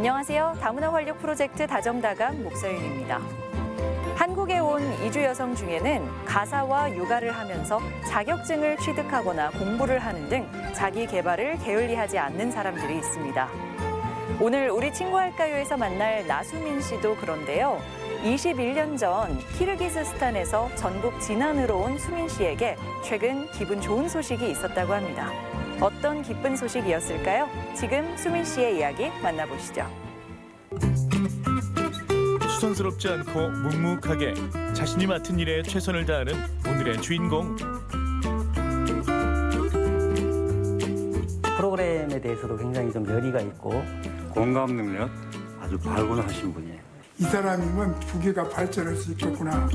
안녕하세요. 다문화 활력 프로젝트 다정다감 목서윤입니다. 한국에 온 이주 여성 중에는 가사와 육아를 하면서 자격증을 취득하거나 공부를 하는 등 자기 개발을 게을리하지 않는 사람들이 있습니다. 오늘 우리 친구할까요에서 만날 나수민 씨도 그런데요. 21년 전 키르기스스탄에서 전국 진안으로 온 수민 씨에게 최근 기분 좋은 소식이 있었다고 합니다. 어떤 기쁜 소식이었을까요? 지금 수민 씨의 이야기 만나보시죠. 수선스럽지 않고 묵묵하게 자신이 맡은 일에 최선을 다하는 오늘의 주인공. 프로그램에 대해서도 굉장히 좀 열의가 있고 공감 능력 아주 발군하신 분이에요. 이 사람이면 부계가 발전할 수 있겠구나.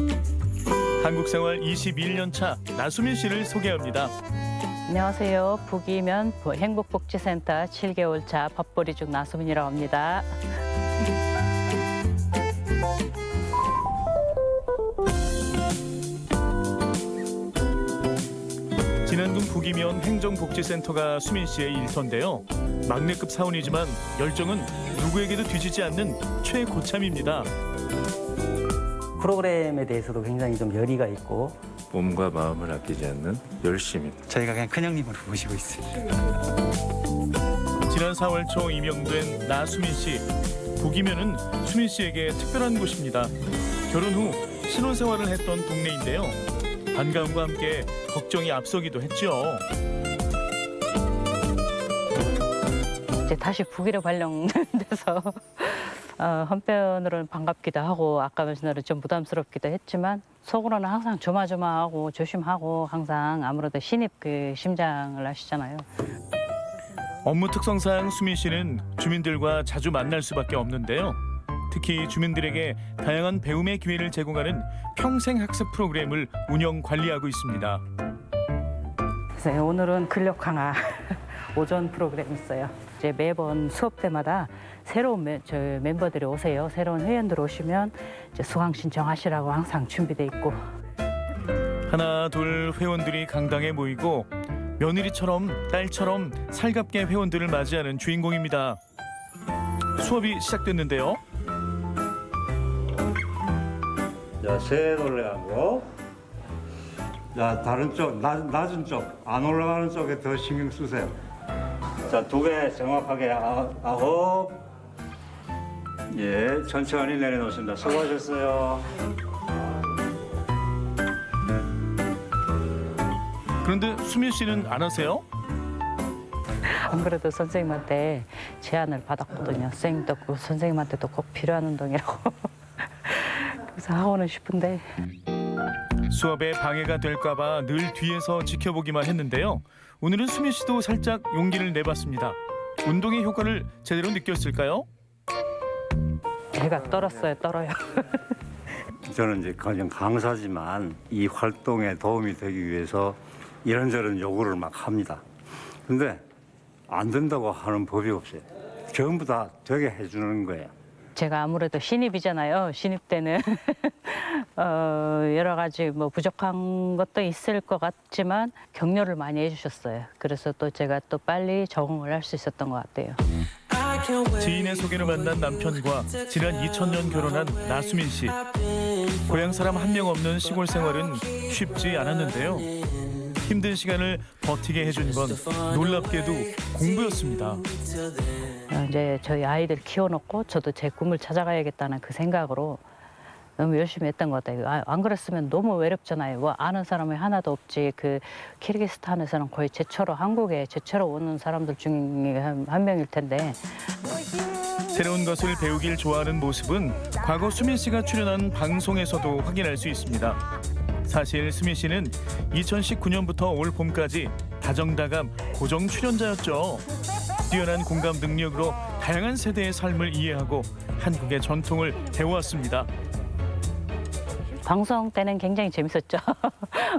한국 생활 21년 차 나수민 씨를 소개합니다. 안녕하세요. 북이면 행복복지센터 7개월 차 밥벌이 중 나수민이라고 합니다. 진안군 북이면 행정복지센터가 수민 씨의 일터인데요. 막내급 사원이지만 열정은 누구에게도 뒤지지 않는 최고참입니다. 프로그램에 대해서도 굉장히 좀 열의가 있고 몸과 마음을 아끼지 않는 열심히. 저희가 그냥 큰형님으로 모시고 있습니다. 지난 4월 초 임명된 나수민 씨. 북이면은 수민 씨에게 특별한 곳입니다. 결혼 후 신혼생활을 했던 동네인데요. 반가움과 함께 걱정이 앞서기도 했죠. 이제 다시 북이로 발령돼서 한편으로는 반갑기도 하고 아까면서는 좀 부담스럽기도 했지만 속으로는 항상 조마조마하고 조심하고 항상 아무래도 신입 그 심장을 하시잖아요. 업무 특성상 수민 씨는 주민들과 자주 만날 수밖에 없는데요. 특히 주민들에게 다양한 배움의 기회를 제공하는 평생학습 프로그램을 운영 관리하고 있습니다. 그래서 오늘은 근력 강화 오전 프로그램 있어요. 이제 매번 수업 때마다 새로운 멤버들이 오세요. 새로운 회원들 오시면 이제 수강 신청하시라고 항상 준비돼 있고. 하나 둘 회원들이 강당에 모이고 며느리처럼 딸처럼 살갑게 회원들을 맞이하는 주인공입니다. 수업이 시작됐는데요. 자, 세 올라가고. 자, 다른 쪽, 낮은 쪽, 안 올라가는 쪽에 더 신경 쓰세요. 자, 두 개 정확하게 아홉. 예, 천천히 내려놓습니다. 수고하셨어요. 그런데 수민 씨는 안 하세요? 안 그래도 선생님한테 제안을 받았거든요. 선생님도 그 선생님한테도 꼭 필요한 운동이라고. 그래서 하고는 싶은데. 수업에 방해가 될까 봐 늘 뒤에서 지켜보기만 했는데요. 오늘은 수민 씨도 살짝 용기를 내봤습니다. 운동의 효과를 제대로 느꼈을까요? 제가 떨어요. 저는 이제 그냥 강사지만 이 활동에 도움이 되기 위해서 이런저런 요구를 막 합니다. 근데 안 된다고 하는 법이 없어요. 전부 다 되게 해주는 거예요. 제가 아무래도 신입이잖아요. 신입 때는 여러 가지 뭐 부족한 것도 있을 것 같지만 격려를 많이 해주셨어요. 그래서 또 제가 또 빨리 적응을 할 수 있었던 것 같아요. 지인의 소개로 만난 남편과 지난 2000년 결혼한 나수민 씨. 고향 사람 한 명 없는 시골 생활은 쉽지 않았는데요. 힘든 시간을 버티게 해준 건 놀랍게도 공부였습니다. 이제 저희 아이들 키워놓고 저도 제 꿈을 찾아가야겠다는 그 생각으로 너무 열심히 했던 것 같아요. 안 그랬으면 너무 외롭잖아요. 뭐 아는 사람이 하나도 없지. 그 키르기스탄에서는 거의 한국에 제철로 오는 사람들 중에 한 명일 텐데. 새로운 것을 배우길 좋아하는 모습은 과거 수민 씨가 출연한 방송에서도 확인할 수 있습니다. 사실 수민 씨는 2019년부터 올 봄까지 다정다감 고정 출연자였죠. 뛰어난 공감 능력으로 다양한 세대의 삶을 이해하고 한국의 전통을 배워왔습니다. 방송 때는 굉장히 재밌었죠.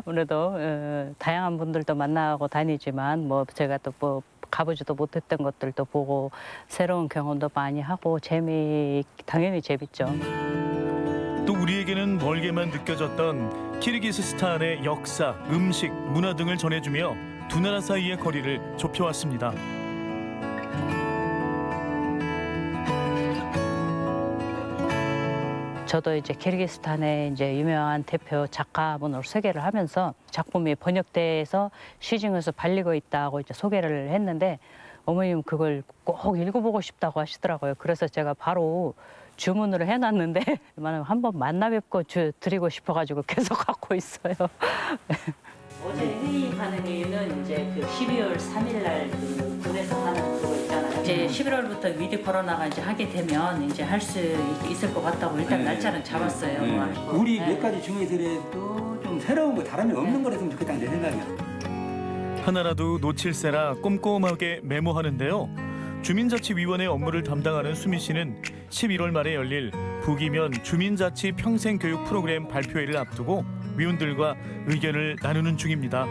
오늘도 다양한 분들도 만나고 다니지만 뭐 제가 또 뭐 가보지도 못했던 것들도 보고 새로운 경험도 많이 하고 당연히 재밌죠. 또 우리에게는 멀게만 느껴졌던 키르기스스탄의 역사, 음식, 문화 등을 전해주며 두 나라 사이의 거리를 좁혀왔습니다. 저도 이제 키르기스탄의 이제 유명한 대표 작가분으로 소개를 하면서 작품이 번역돼서 시중에서 팔리고 있다고 이제 소개를 했는데 어머님 그걸 꼭 읽어보고 싶다고 하시더라고요. 그래서 제가 바로 주문을 해놨는데 한번 만나 뵙고 드리고 싶어가지고 계속 갖고 있어요. 어제 회의 가는 이유는 이제 그 12월 3일 날 그 군에서 하는 그거 있잖아요. 이제 11월부터 위드 코로나가 이제 하게 되면 이제 할 수 있을 것 같다고 일단 날짜는 잡았어요. 우리 몇 가지 중에서라도 좀 새로운 거 다름이 없는 거랬으면 좋겠다는 내 생각이야. 하나라도 놓칠세라 꼼꼼하게 메모하는데요. 주민자치위원회 업무를 담당하는 수미 씨는 11월 말에 열릴 북이면 주민자치 평생교육 프로그램 발표회를 앞두고 위원들과 의견을 나누는 중입니다.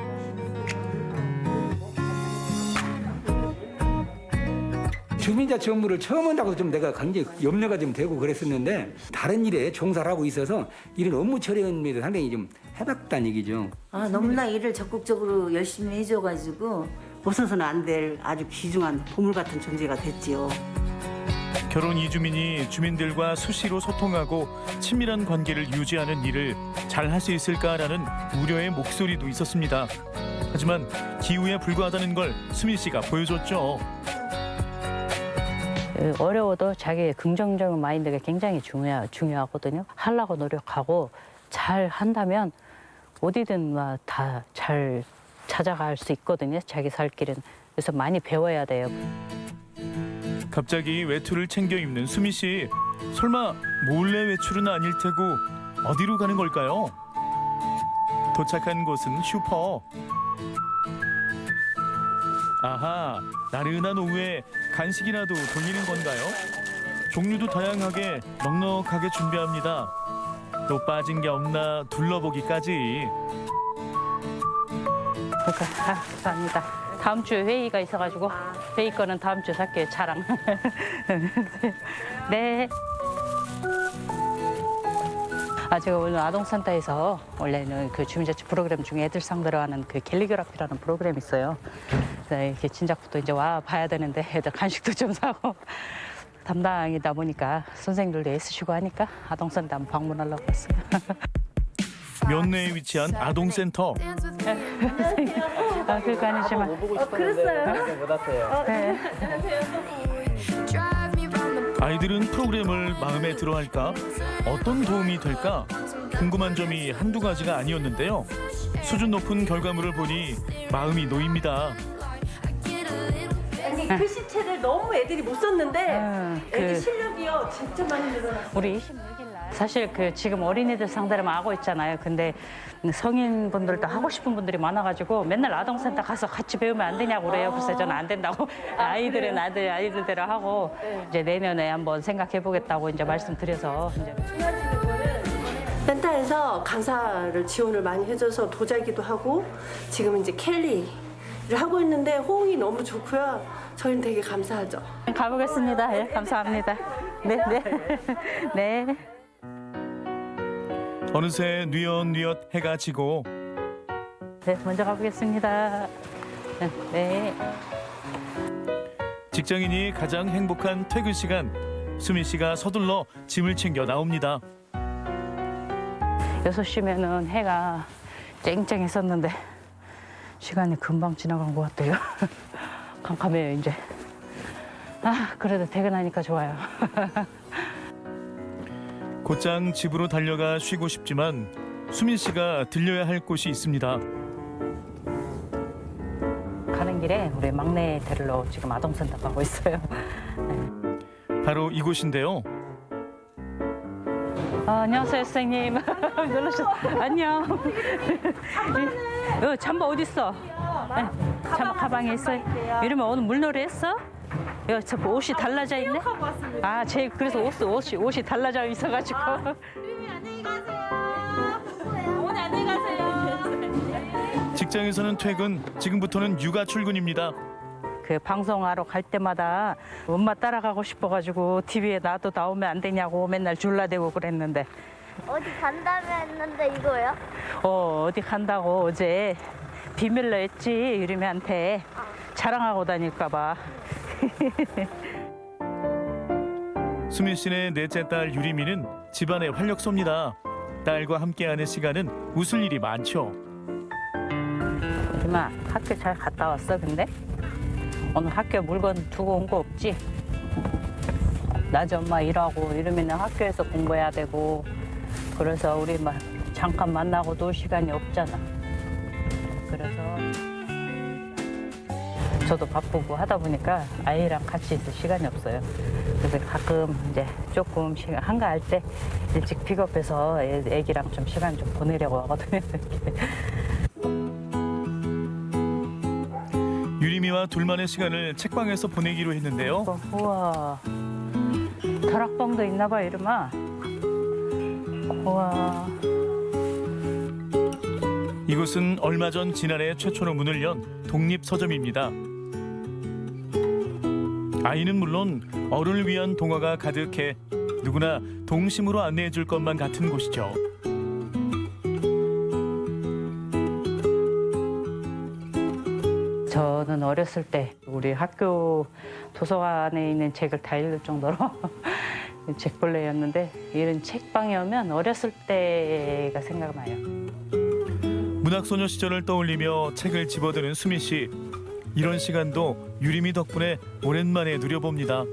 주민자치 업무를 처음 한다고 좀 내가 굉장히 염려가 좀 되고 그랬었는데 다른 일에 종사를 하고 있어서 이런 업무 처리에 상당히 좀 해봤다는 얘기죠. 너무나 일을 적극적으로 열심히 해줘가지고 없어서는 안 될 아주 귀중한 보물 같은 존재가 됐지요. 결혼 이주민이 주민들과 수시로 소통하고 친밀한 관계를 유지하는 일을 잘 할 수 있을까라는 우려의 목소리도 있었습니다. 하지만 기우에 불과하다는 걸 수미 씨가 보여줬죠. 어려워도 자기의 긍정적인 마인드가 굉장히 중요하거든요. 하려고 노력하고 잘 한다면 어디든 다 잘 찾아갈 수 있거든요. 자기 살 길은. 그래서 많이 배워야 돼요. 갑자기 외투를 챙겨 입는 수미 씨. 설마 몰래 외출은 아닐 테고 어디로 가는 걸까요? 도착한 곳은 슈퍼. 아하, 나른한 오후에 간식이라도 돌리는 건가요? 종류도 다양하게 넉넉하게 준비합니다. 또 빠진 게 없나 둘러보기까지. 감사합니다. 다음 주에 회의가 있어가지고 회의 거는 다음 주에 살게요. 차랑. 네. 제가 오늘 아동센터에서 원래는 그 주민자치 프로그램 중에 애들 상대로 하는 그 캘리그라피라는 프로그램이 있어요. 이렇게 진작부터 이제 와 봐야 되는데 애들 간식도 좀 사고 담당이다 보니까 선생님들도 애쓰시고 하니까 아동센터 한번 방문하려고 왔어요. 면내에 위치한 아동센터. 그거 아니지만. 그랬어요? 못 왔어요. 네. 아이들은 프로그램을 마음에 들어할까? 어떤 도움이 될까? 궁금한 점이 한두 가지가 아니었는데요. 수준 높은 결과물을 보니 마음이 놓입니다. 글씨체를 너무 애들이 못 썼는데 애들 그 실력이요 진짜 많이 늘어났어요. 우리 사실 그 지금 어린이들 상대로만 하고 있잖아요. 근데 성인분들도 하고 싶은 분들이 많아가지고 맨날 아동센터 가서 같이 배우면 안 되냐고 그래요. 그래서 저는 안 된다고 아이들은 아이들대로 하고 이제 내년에 한번 생각해 보겠다고 이제 말씀드려서 이제. 센터에서 강사를 지원을 많이 해줘서 도자기도 하고 지금 이제 캘리를 하고 있는데 호응이 너무 좋고요. 저희는 되게 감사하죠. 가보겠습니다. 네, 감사합니다. 네, 네, 네. 어느새 뉘엿뉘엿 해가 지고 네, 먼저 가보겠습니다. 네. 직장인이 가장 행복한 퇴근 시간. 수미 씨가 서둘러 짐을 챙겨 나옵니다. 6시면은 해가 쨍쨍했었는데 시간이 금방 지나간 것 같아요. 캄캄해요 이제. 그래도 퇴근하니까 좋아요. 곧장 집으로 달려가 쉬고 싶지만 수민 씨가 들려야 할 곳이 있습니다. 가는 길에 우리 막내 데리러 지금 아동센터 가고 있어요. 바로 이곳인데요. 안녕하세요 선생님. 놀라셨어. 안녕. 잠바 어디 있어? 잠바 가방에 있어요. 이러면 오늘 물놀이 했어? 야, 저 옷이 달라져 있네. 제 그래서 옷이 달라져 있어가지고. 안녕히 가세요. 어머니 안녕히 가세요. 직장에서는 퇴근, 지금부터는 육아 출근입니다. 그 방송하러 갈 때마다 엄마 따라가고 싶어가지고 TV에 나도 나오면 안 되냐고 맨날 졸라대고 그랬는데. 어디 간다며 했는데 이거요? 어디 간다고 어제 비밀로 했지 유림이한테 자랑하고 다닐까 봐. 수민 씨네 넷째 딸 유리미는 집안의 활력소입니다. 딸과 함께하는 시간은 웃을 일이 많죠. 유림아, 학교 잘 갔다 왔어, 근데? 오늘 학교 물건 두고 온 거 없지? 낮에 엄마 일하고 이러면 학교에서 공부해야 되고 그래서 우리 막 잠깐 만나고 놀 시간이 없잖아. 그래서 저도 바쁘고 하다 보니까 아이랑 같이 있을 시간이 없어요. 그래서 가끔 이제 조금 시간 한가할 때 일찍 픽업해서 애기랑 좀 시간 좀 보내려고 하거든요. 유리미와 둘만의 시간을 책방에서 보내기로 했는데요. 우와, 다락방도 있나 봐, 이름아. 우와. 이곳은 얼마 전 지난해 최초로 문을 연 독립서점입니다. 아이는 물론 어른을 위한 동화가 가득해 누구나 동심으로 안내해 줄 것만 같은 곳이죠. 저는 어렸을 때 우리 학교 도서관에 있는 책을 다 읽을 정도로 책벌레였는데 이런 책방에 오면 어렸을 때가 생각나요. 문학소녀 시절을 떠올리며 책을 집어드는 수민 씨. 이런 시간도 유리미 덕분에 오랜만에 누려봅니다.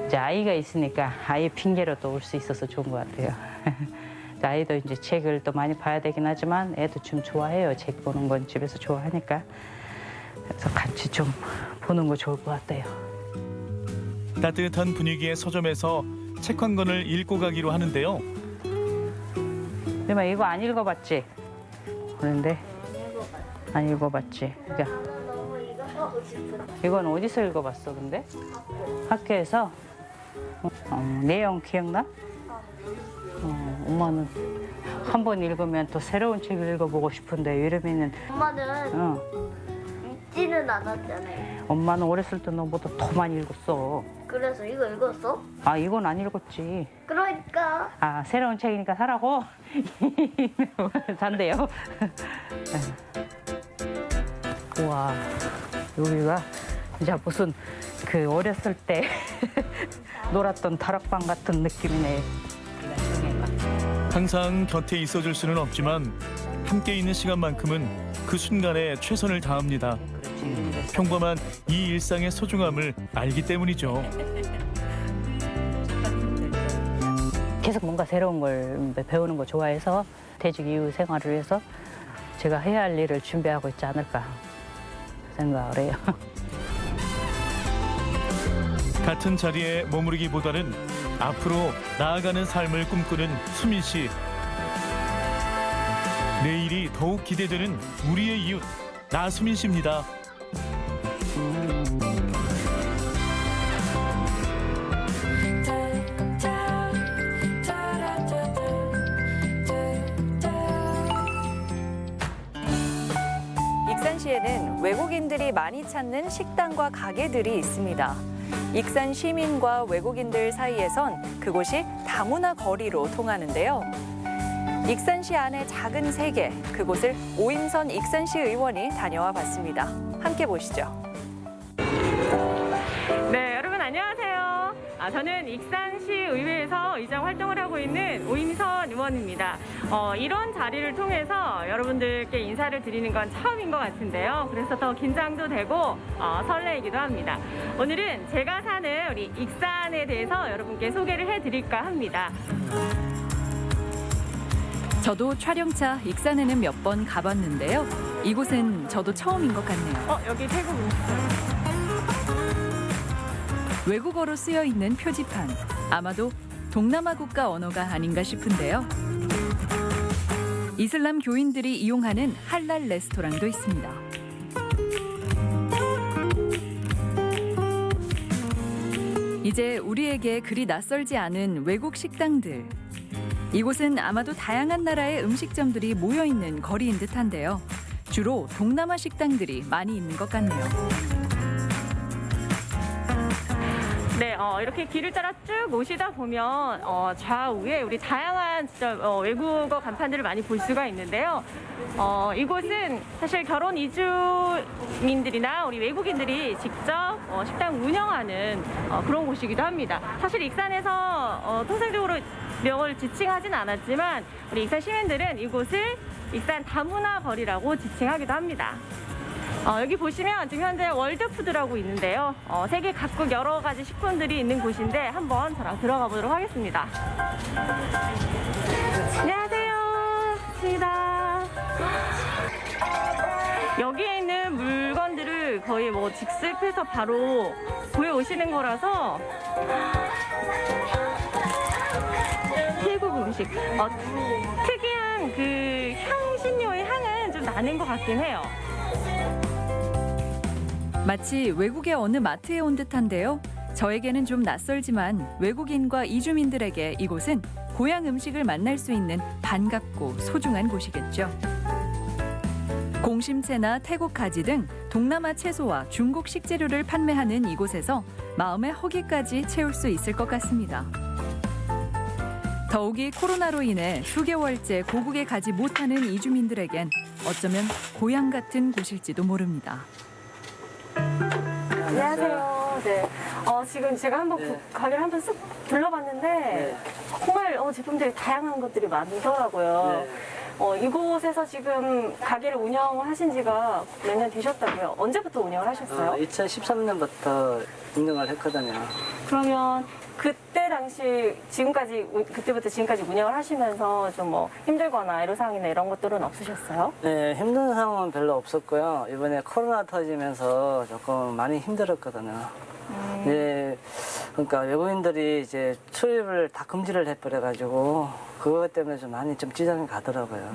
이제 아이가 있으니까 아이 핑계로 또 올 수 있어서 좋은 것 같아요. 아이도 이제 책을 또 많이 봐야 되긴 하지만 애도 좀 좋아해요. 책 보는 건 집에서 좋아하니까. 그래서 같이 좀 보는 거 좋을 것 같아요. 따뜻한 분위기의 서점에서 책 한 권을 읽고 가기로 하는데요. 유림아, 이거 안 읽어봤지? 그런데 안 읽어봤지? 그러니까 너무 이거 하고 싶은데. 이건 어디서 읽어봤어, 근데? 학교에서? 내용 기억나? 엄마는 한 번 읽으면 또 새로운 책을 읽어보고 싶은데 유림이는 엄마는 읽지는 않았잖아요. 엄마는 어렸을 때 너보다 더 많이 읽었어. 그래서 이거 읽었어? 아, 이건 안 읽었지. 그러니까. 아, 새로운 책이니까 사라고? 산대요. 우와, 여기가 진짜 무슨 그 어렸을 때 놀았던 다락방 같은 느낌이네. 항상 곁에 있어줄 수는 없지만 함께 있는 시간만큼은 그 순간에 최선을 다합니다. 평범한 이 일상의 소중함을 알기 때문이죠. 계속 뭔가 새로운 걸 배우는 거 좋아해서 퇴직 이후 생활을 위해서 제가 해야 할 일을 준비하고 있지 않을까 생각을 해요. 같은 자리에 머무르기보다는 앞으로 나아가는 삶을 꿈꾸는 수민 씨. 내일이 더욱 기대되는 우리의 이웃 나수민 씨입니다. 익산시에는 외국인들이 많이 찾는 식당과 가게들이 있습니다. 익산 시민과 외국인들 사이에선 그곳이 다문화 거리로 통하는데요. 익산시 안의 작은 세계, 그곳을 오임선 익산시 의원이 다녀와 봤습니다. 함께 보시죠. 네, 여러분 안녕하세요. 저는 익산시 의회에서 의장 활동을 하고 있는 오임선 의원입니다. 이런 자리를 통해서 여러분들께 인사를 드리는 건 처음인 것 같은데요. 그래서 더 긴장도 되고 설레이기도 합니다. 오늘은 제가 사는 우리 익산에 대해서 여러분께 소개를 해드릴까 합니다. 저도 촬영차 익산에는 몇 번 가봤는데요. 이곳은 저도 처음인 것 같네요. 여기 태국 음식점. 외국어로 쓰여 있는 표지판. 아마도 동남아 국가 언어가 아닌가 싶은데요. 이슬람 교인들이 이용하는 할랄 레스토랑도 있습니다. 이제 우리에게 그리 낯설지 않은 외국 식당들. 이곳은 아마도 다양한 나라의 음식점들이 모여있는 거리인 듯한데요. 주로 동남아 식당들이 많이 있는 것 같네요. 네, 네, 이렇게 길을 따라 쭉 오시다 보면 좌우에 우리 다양한 진짜 외국어 간판들을 많이 볼 수가 있는데요. 이곳은 사실 결혼 이주민들이나 우리 외국인들이 직접 식당 운영하는 그런 곳이기도 합니다. 사실 익산에서 통상적으로 명을 지칭하진 않았지만 우리 익산 시민들은 이곳을 익산 다문화 거리라고 지칭하기도 합니다. 여기 보시면 지금 현재 월드푸드라고 있는데요. 세계 각국 여러 가지 식품들이 있는 곳인데 한번 저랑 들어가 보도록 하겠습니다. 안녕하세요. 반갑습니다. 여기에 있는 물건들을 거의 뭐 직습해서 바로 구해오시는 거라서 태국 음식. 특이한 그 향신료의 향은 좀 나는 것 같긴 해요. 마치 외국의 어느 마트에 온 듯한데요. 저에게는 좀 낯설지만 외국인과 이주민들에게 이곳은 고향 음식을 만날 수 있는 반갑고 소중한 곳이겠죠. 공심채나 태국 가지 등 동남아 채소와 중국 식재료를 판매하는 이곳에서 마음의 허기까지 채울 수 있을 것 같습니다. 더욱이 코로나로 인해 수개월째 고국에 가지 못하는 이주민들에겐 어쩌면 고향 같은 곳일지도 모릅니다. 안녕하세요. 네. 지금 제가 한번 가게를 한번 쓱 둘러봤는데 정말 제품들이 다양한 것들이 많더라고요. 이곳에서 지금 가게를 운영하신 지가 몇 년 되셨다고요? 언제부터 운영을 하셨어요? 2013년부터 운영을 했거든요. 그러면 그때 당시 그때부터 지금까지 운영을 하시면서 좀 뭐 힘들거나 애로사항이나 이런 것들은 없으셨어요? 네, 힘든 상황은 별로 없었고요. 이번에 코로나 터지면서 조금 많이 힘들었거든요. 네, 그러니까 외국인들이 이제 출입을 다 금지를 해버려가지고 그것 때문에 좀 많이 좀 지장이 가더라고요.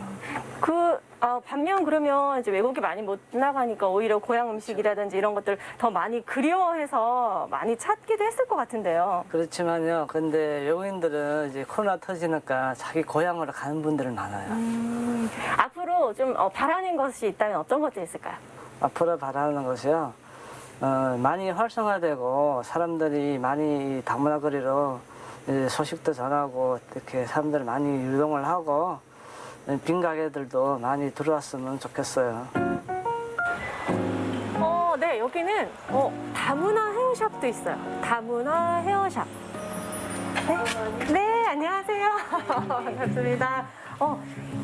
반면 그러면 이제 외국에 많이 못 나가니까 오히려 고향 음식이라든지 이런 것들 더 많이 그리워해서 많이 찾기도 했을 것 같은데요. 그렇지만요. 근데 외국인들은 이제 코로나 터지니까 자기 고향으로 가는 분들은 많아요. 앞으로 좀 바라는 것이 있다면 어떤 것들이 있을까요? 앞으로 바라는 것이요. 많이 활성화되고 사람들이 많이 다문화 거리로 소식도 전하고 이렇게 사람들 많이 유동을 하고 빈 가게들도 많이 들어왔으면 좋겠어요. 네, 여기는 다문화 헤어샵도 있어요. 다문화 헤어샵. 네, 안녕하세요. 반갑습니다.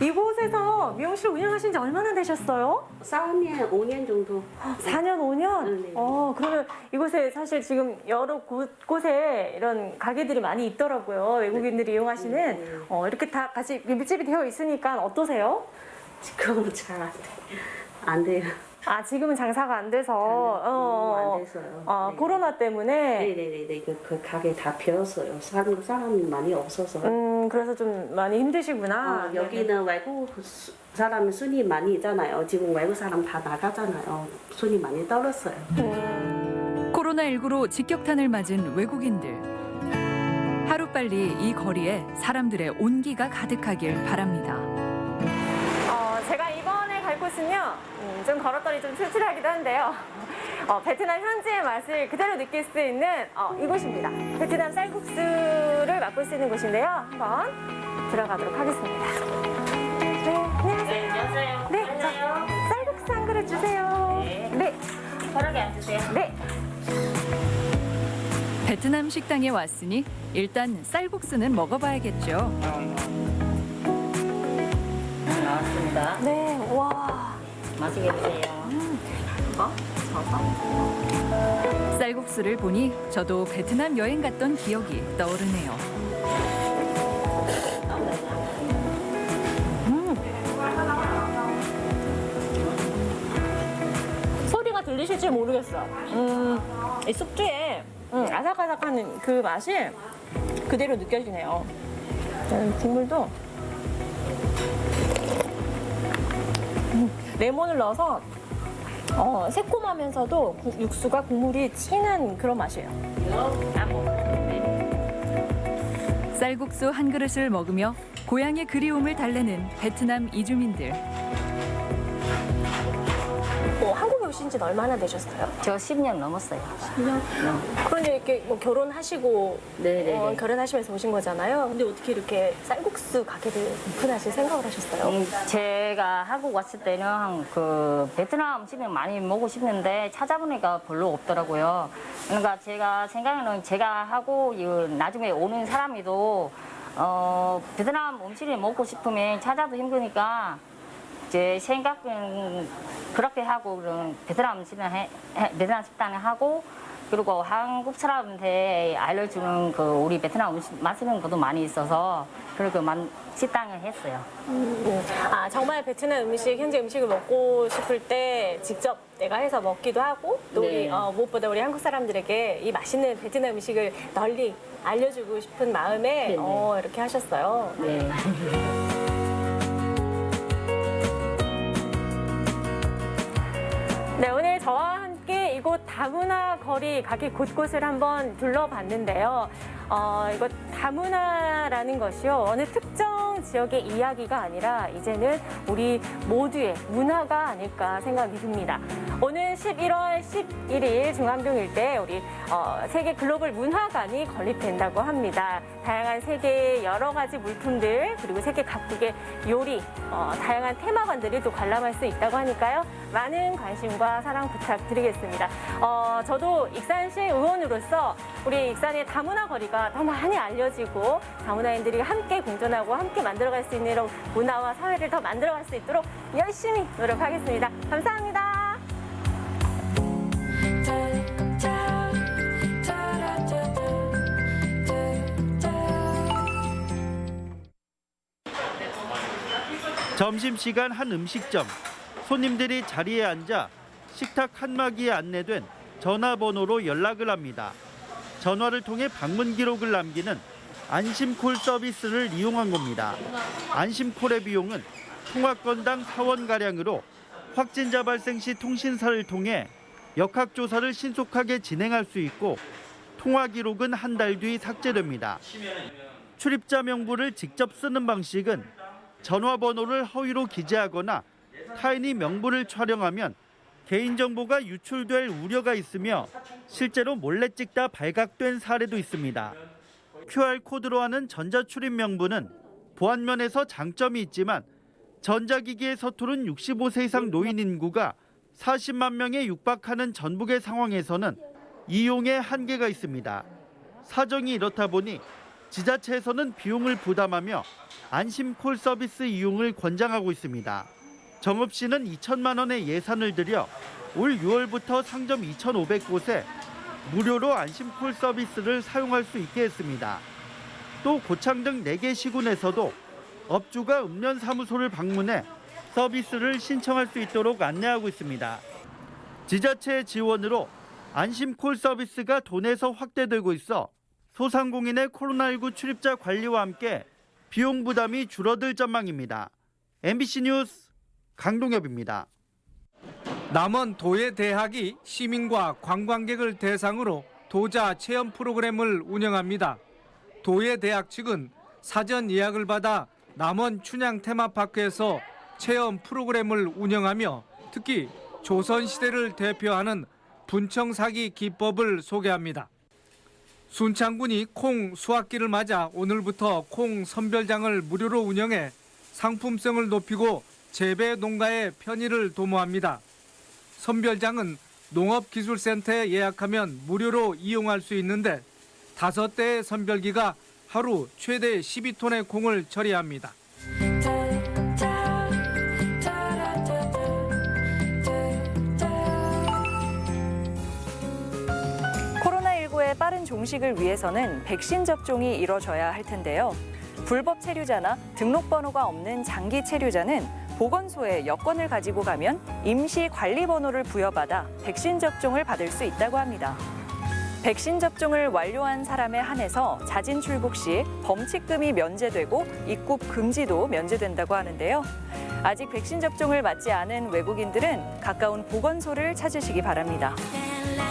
이곳에서 미용실 운영하신 지 얼마나 되셨어요? 4년, 5년 정도. 4년, 5년? 네. 그러면 이곳에 사실 지금 여러 곳곳에 이런 가게들이 많이 있더라고요. 외국인들이 이용하시는. 이렇게 다 같이 밀집이 되어 있으니까 어떠세요? 지금은 잘 안 돼요. 지금은 장사가 안 돼서. 안 돼서요. 네. 코로나 때문에. 네네네. 그 가게 다 비었어요. 사람이 많이 없어서. 그래서 좀 많이 힘드시구나. 여기는 외국 사람 순위 많이 있잖아요. 지금 외국 사람 다 나가잖아요. 순위 많이 떨었어요. 코로나19로 직격탄을 맞은 외국인들. 하루빨리 이 거리에 사람들의 온기가 가득하길 바랍니다. 제가 이번에 갈 곳은요, 좀 걸었더니 좀 출출하기도 한데요. 베트남 현지의 맛을 그대로 느낄 수 있는 이곳입니다. 베트남 쌀국수를 맛볼 수 있는 곳인데요. 한번 들어가도록 하겠습니다. 네, 안녕하세요. 안녕하세요. 네, 쌀국수 한 그릇 주세요. 네. 편하게 앉으세요. 네. 베트남 식당에 왔으니 일단 쌀국수는 먹어봐야겠죠. 나왔습니다. 네, 와. 맛있게 드세요. 쌀국수를 보니 저도 베트남 여행 갔던 기억이 떠오르네요. 소리가 들리실지 모르겠어요. 이 숙주에 아삭아삭한 그 맛이 그대로 느껴지네요. 국물도 레몬을 넣어서 새콤하면서도 육수가 국물이 진한 그런 맛이에요. 쌀국수 한 그릇을 먹으며 고향의 그리움을 달래는 베트남 이주민들. 한국에 오신 지는 얼마나 되셨어요? 저 10년 넘었어요. 10년? 그런데 이렇게 뭐 결혼하시고 네네네. 결혼하시면서 오신 거잖아요. 근데 어떻게 이렇게 쌀국수 가게를 오픈하실 생각을 하셨어요? 제가 한국 왔을 때는 그 베트남 음식을 많이 먹고 싶는데 찾아보니까 별로 없더라고요. 그러니까 제가 생각에는 제가 하고 나중에 오는 사람이도 베트남 음식을 먹고 싶으면 찾아도 힘드니까 제 생각은 그렇게 하고 그런 베트남 식당을 하고 그리고 한국 사람한테 알려주는 그 우리 베트남 음식 맛있는 것도 많이 있어서 그렇게 식당을 했어요. 아, 정말 베트남 음식, 현지 음식을 먹고 싶을 때 직접 내가 해서 먹기도 하고 또 네. 우리 무엇보다 우리 한국 사람들에게 이 맛있는 베트남 음식을 널리 알려주고 싶은 마음에 네네. 이렇게 하셨어요. 네. 네, 오늘 저와 함께 이곳 다문화 거리 가게 곳곳을 한번 둘러봤는데요. 이곳 다문화라는 것이요. 어느 특정 지역의 이야기가 아니라 이제는 우리 모두의 문화가 아닐까 생각이 듭니다. 오늘 11월 11일 중앙동 일대에 우리 세계 글로벌 문화관이 건립된다고 합니다. 다양한 세계의 여러 가지 물품들 그리고 세계 각국의 요리, 다양한 테마관들이 또 관람할 수 있다고 하니까요. 많은 관심과 사랑 부탁드리겠습니다. 저도 익산시 의원으로서 우리 익산의 다문화 거리가 더 많이 알려지고 다문화인들이 함께 공존하고 함께 만들어갈 수 있는 이런 문화와 사회를 더 만들어갈 수 있도록 열심히 노력하겠습니다. 감사합니다. 점심시간 한 음식점. 손님들이 자리에 앉아 식탁 칸막이에 안내된 전화번호로 연락을 합니다. 전화를 통해 방문 기록을 남기는 안심콜 서비스를 이용한 겁니다. 안심콜의 비용은 통화건당 4원가량으로 확진자 발생 시 통신사를 통해 역학조사를 신속하게 진행할 수 있고 통화 기록은 한 달 뒤 삭제됩니다. 출입자 명부를 직접 쓰는 방식은 전화번호를 허위로 기재하거나 타인이 명부를 촬영하면 개인정보가 유출될 우려가 있으며 실제로 몰래 찍다 발각된 사례도 있습니다. QR코드로 하는 전자출입 명부는 보안면에서 장점이 있지만 전자기기에 서투른 65세 이상 노인 인구가 40만 명에 육박하는 전북의 상황에서는 이용에 한계가 있습니다. 사정이 이렇다 보니 지자체에서는 비용을 부담하며 안심콜 서비스 이용을 권장하고 있습니다. 정읍시는 2천만 원의 예산을 들여 올 6월부터 상점 2,500곳에 무료로 안심콜 서비스를 사용할 수 있게 했습니다. 또 고창 등 4개 시군에서도 업주가 읍면사무소를 방문해 서비스를 신청할 수 있도록 안내하고 있습니다. 지자체의 지원으로 안심콜 서비스가 도내에서 확대되고 있어 소상공인의 코로나19 출입자 관리와 함께 비용 부담이 줄어들 전망입니다. MBC 뉴스 강동엽입니다. 남원 도예대학이 시민과 관광객을 대상으로 도자 체험 프로그램을 운영합니다. 도예대학 측은 사전 예약을 받아 남원 춘향 테마파크에서 체험 프로그램을 운영하며 특히 조선시대를 대표하는 분청사기 기법을 소개합니다. 순창군이 콩 수확기를 맞아 오늘부터 콩 선별장을 무료로 운영해 상품성을 높이고 재배 농가의 편의를 도모합니다. 선별장은 농업기술센터에 예약하면 무료로 이용할 수 있는데 5대의 선별기가 하루 최대 12톤의 콩을 처리합니다. 코로나19의 빠른 종식을 위해서는 백신 접종이 이뤄져야 할 텐데요. 불법 체류자나 등록번호가 없는 장기 체류자는 보건소에 여권을 가지고 가면 임시 관리번호를 부여받아 백신 접종을 받을 수 있다고 합니다. 백신 접종을 완료한 사람에 한해서 자진 출국 시 범칙금이 면제되고 입국 금지도 면제된다고 하는데요. 아직 백신 접종을 맞지 않은 외국인들은 가까운 보건소를 찾으시기 바랍니다.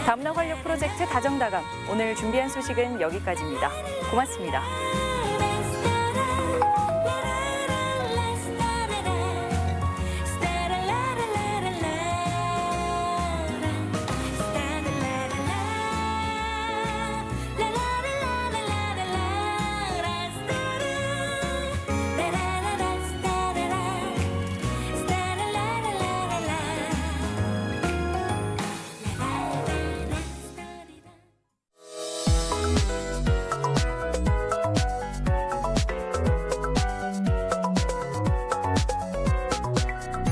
다문화 활력 프로젝트 다정다감, 오늘 준비한 소식은 여기까지입니다. 고맙습니다.